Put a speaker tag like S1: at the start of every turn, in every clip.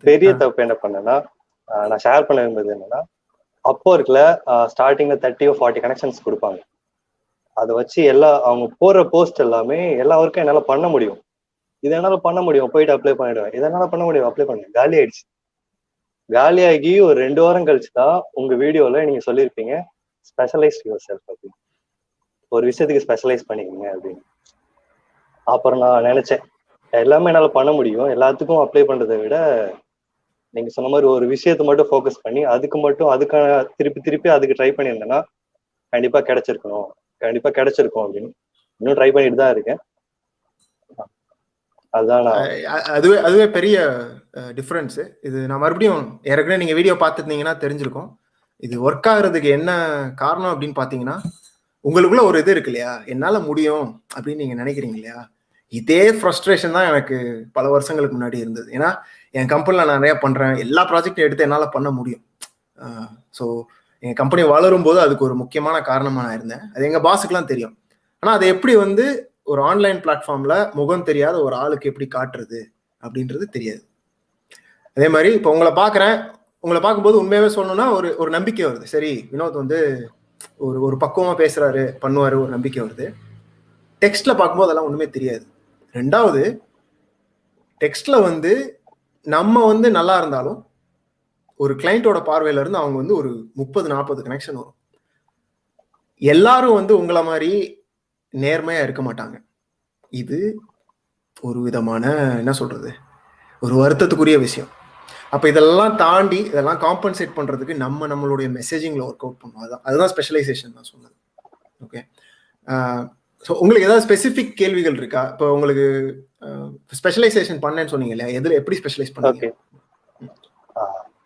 S1: பெரிய தப்பு என்ன பண்ணேன்னா, நான் ஷேர் பண்ண விரும்புறது என்னன்னா, அப்போ இருக்குல்ல ஸ்டார்டிங்ல 30-40 கனெக்ஷன்ஸ் கொடுப்பாங்க. அதை வச்சு அவங்க போடுற போஸ்ட் எல்லாமே எல்லா ஒர்க்கும் என்னால பண்ண முடியும். இது என்னால பண்ண முடியும், போயிட்டு அப்ளை பண்ணிடுவேன். இதனால பண்ண முடியும், அப்ளை பண்ணுங்க. காலி ஆயிடுச்சு. காலியாகி ஒரு 2 வாரம் கழிச்சு தான் உங்க வீடியோல நீங்க சொல்லியிருப்பீங்க, ஸ்பெஷலைஸ் யுவர் செல்ஃப் அப்படின்னு. ஒரு விஷயத்துக்கு ஸ்பெஷலைஸ் பண்ணிக்கோங்க அப்படின்னு. அப்புறம் நான் நினைச்சேன், எல்லாமே என்னால பண்ண முடியும், எல்லாத்துக்கும் அப்ளை பண்றதை விட நீங்க சொன்ன மாதிரி ஒரு விஷயத்த மட்டும் ஃபோக்கஸ் பண்ணி அதுக்கான திருப்பி அதுக்கு ட்ரை பண்ணியிருந்தேன்னா கண்டிப்பா கிடைச்சிருக்கும் அப்படின்னு இன்னும் ட்ரை பண்ணிட்டு தான் இருக்கேன்.
S2: அதுவே பெரிய டிஃபரன்ஸ். இது நான் மறுபடியும் ஏற்கனவே நீங்க வீடியோ பார்த்துருந்தீங்கன்னா தெரிஞ்சிருக்கும். இது ஒர்க் ஆகுறதுக்கு என்ன காரணம் அப்படின்னு பாத்தீங்கன்னா, உங்களுக்குள்ள ஒரு இது இருக்கு இல்லையா, என்னால முடியும் அப்படின்னு நீங்க நினைக்கிறீங்க இல்லையா, இதே ஃப்ரஸ்ட்ரேஷன் தான் எனக்கு பல வருஷங்களுக்கு முன்னாடி இருந்தது. ஏன்னா என் கம்பெனில நான் நிறைய பண்றேன், எல்லா ப்ராஜெக்டும் எடுத்து என்னால பண்ண முடியும். ஸோ என் கம்பெனி வளரும் போது அதுக்கு ஒரு முக்கியமான காரணமா நான் இருந்தேன். அது எங்க பாஸுக்குலாம் தெரியும். ஆனா அதை எப்படி ஒரு ஆன்லைன் பிளாட்ஃபார்ம்ல முகம் தெரியாத ஒரு ஆளுக்கு எப்படி காட்டுறது அப்படின்றது தெரியாது. அதே மாதிரி இப்போ உங்களை பார்க்கும்போது உண்மையாவே சொல்லணும்னா ஒரு நம்பிக்கை வருது. சரி, வினோத் ஒரு பக்குவமா பேசுறாரு, பண்ணுவாரு, ஒரு நம்பிக்கை வருது. டெக்ஸ்ட்ல பார்க்கும்போது அதெல்லாம் ஒண்ணுமே தெரியாது. ரெண்டாவது, டெக்ஸ்ட்ல நம்ம நல்லா இருந்தாலும் ஒரு கிளைண்டோட பார்வையில இருந்து அவங்க ஒரு 30-40 கனெக்ஷன் வரும். எல்லாரும் உங்களை மாதிரி நேர்மையா இருக்க மாட்டாங்க. இது ஒரு விதமான என்ன சொல்றது, ஒரு வருத்தத்துக்குரிய விஷயம். அப்ப இதெல்லாம் தாண்டி இதெல்லாம் காம்பன்சேட் பண்றதுக்கு நம்மளுடைய மெசேஜிங்ல ஒர்க் அவுட் பண்ணுவோம். அதுதான் ஸ்பெஷலைசேஷன் நான் சொன்னது. ஓகே, ஸோ உங்களுக்கு ஏதாவது ஸ்பெசிஃபிக் கேள்விகள் இருக்கா? இப்போ உங்களுக்கு ஸ்பெஷலைசேஷன் பண்ணேன்னு சொன்னீங்க இல்லையா, எதுல எப்படி ஸ்பெஷலைஸ் பண்ணீங்க?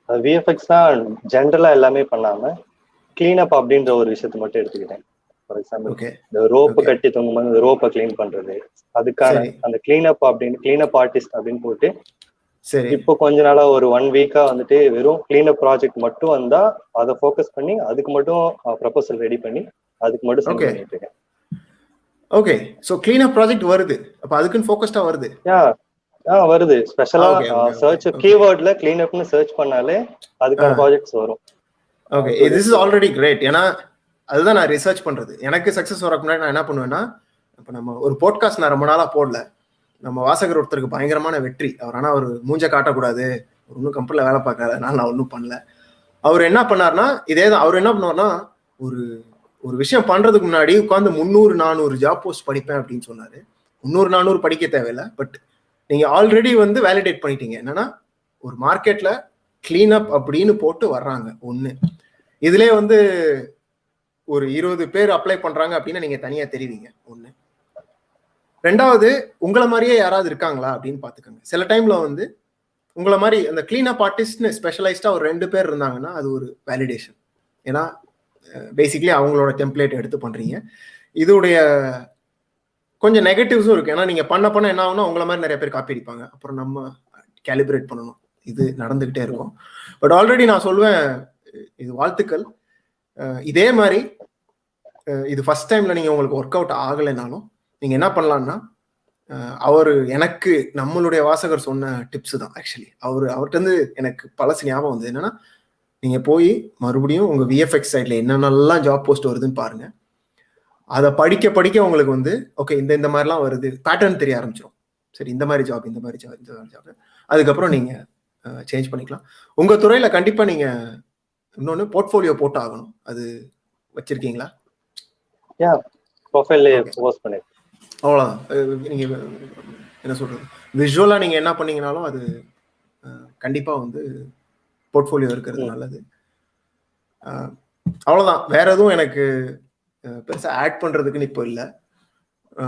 S1: விஎஃப்எக்ஸ்னா ஜென்ரலா எல்லாமே பண்ணாம கிளீனப் அப்படின்ற ஒரு விஷயத்தை மட்டும் எடுத்துக்கிட்டேன். ஃபார் எக்ஸாம்பிள், இந்த ரோப்பு கட்டி தொங்கும்போது ரோப்பை கிளீன் பண்றது, அதுக்கான அந்த கிளீனப் ஆர்டிஸ்ட் அப்படின்னு போட்டு இப்போ கொஞ்ச நாளா ஒரு 1 வீக்கா வெறும் கிளீனப் ப்ராஜெக்ட் மட்டும் வந்தா அதை ஃபோக்கஸ் பண்ணி அதுக்கு மட்டும் ப்ரொபோசல் ரெடி பண்ணி அதுக்கு மட்டும் சென்ட் பண்ணிட்டு இருக்கேன்.
S2: ஓகே, சோ கிளீனப் ப்ராஜெக்ட் வருது, அப்ப அதுக்குன்னு ஃபோக்கஸ்டா வருது.
S1: வருது. ஸ்பெஷலா சர்ச் கீவேர்ட்ல கிளீனப்னு சர்ச் பண்ணாலே அதுக்கான ப்ராஜெக்ட்ஸ் வரும்.
S2: Okay, this is already great. ஏன்னா அதுதான் நான் ரிசர்ச் பண்றது. எனக்கு சக்சஸ் வரக்கு முன்னாடி நான் என்ன பண்ணுவேன்னா, இப்போ நம்ம ஒரு பாட்காஸ்ட் நான் ரொம்ப நாளா போடல. நம்ம வாசகர் ஒருத்தருக்கு பயங்கரமான வெற்றி அவர், ஆனா அவர் மூஞ்ச காட்டக்கூடாது, ஒன்றும் கம்பெனில வேலை பார்க்காத, அதனால நான் ஒன்றும் பண்ணல. அவர் என்ன பண்ணார்னா, அவர் என்ன பண்ணுவார்னா, ஒரு விஷயம் பண்றதுக்கு முன்னாடி உட்காந்து 300-400 ஜாப் போஸ்ட் படிப்பேன் அப்படின்னு சொன்னாரு. 300-400 படிக்க தேவையில்லை, பட் நீங்க ஆல்ரெடி வேலிடேட் பண்ணிட்டீங்க. என்னன்னா, ஒரு மார்க்கெட்ல கிளீன் அப் அப்படின்னு போட்டு வர்றாங்க ஒண்ணு, இதுலயே ஒரு 20 பேர் அப்ளை பண்றாங்க அப்படின்னா நீங்க தனியா தெரிவிங்க ஒண்ணு. ரெண்டாவது, உங்களை மாதிரியே யாராவது இருக்காங்களா அப்படின்னு பாத்துக்கோங்க. சில டைம்ல உங்களை மாதிரி அந்த கிளீன் அப் ஆர்டிஸ்ட்னு ஸ்பெஷலைஸ்டா ஒரு 2 பேர் இருந்தாங்கன்னா அது ஒரு வேலிடேஷன். ஏன்னா பேசிக்கலி அவங்களோட டெம்ப்ளேட் எடுத்து பண்றீங்க. இதோடைய கொஞ்சம் நெகட்டிவ்ஸும் இருக்கு. ஏன்னா நீங்க பண்ண என்ன ஆகும்னா, உங்களை மாதிரி நிறைய பேர் காப்பி அடிப்பாங்க. அப்புறம் நம்ம கேலிபிரேட் பண்ணணும். இது நடந்துகிட்டே இருக்கும். பட் ஆல்ரெடி நான் சொல்லுவேன், இது வாழ்த்துக்கள். இதே மாதிரி இது ஃபர்ஸ்ட் டைம்ல நீங்க உங்களுக்கு ஒர்க் அவுட் ஆகலைனாலும் நீங்க என்ன பண்ணலாம்னா, எனக்கு நம்மளுடைய வாசகர் சொன்ன டிப்ஸ் தான் ஆக்சுவலி. அவர்கிட்ட எனக்கு பழசு ஞாபகம் வந்து என்னன்னா, நீங்க போய் மறுபடியும் உங்க விஎஃப்எக்ஸ் சைட்ல என்னென்னலாம் ஜாப் போஸ்ட் வருதுன்னு பாருங்க. அதை படிக்க உங்களுக்கு ஓகே இந்த மாதிரிலாம் வருது, பேட்டர்ன் தெரிய ஆரம்பிச்சிடும். சரி, இந்த மாதிரி ஜாப், இந்த மாதிரி ஜாப், அதுக்கப்புறம் நீங்க சேஞ்ச் பண்ணிக்கலாம். உங்க துறையில கண்டிப்பா நீங்க இன்னொன்னு போர்ட்ஃபோலியோ போட்டு ஆகணும். அது வச்சிருக்கீங்களா? அவ்வளவுதான். நீங்க என்ன சொல்றது, விஷுவலா நீங்க என்ன பண்ணீங்கனாலும் அது கண்டிப்பா போர்ட்ஃபோலியோ இருக்கிறது நல்லது. அவ்வளவுதான். வேற எதுவும் எனக்கு பெருசா ஆட் பண்றதுக்குன்னு இப்போ இல்லை.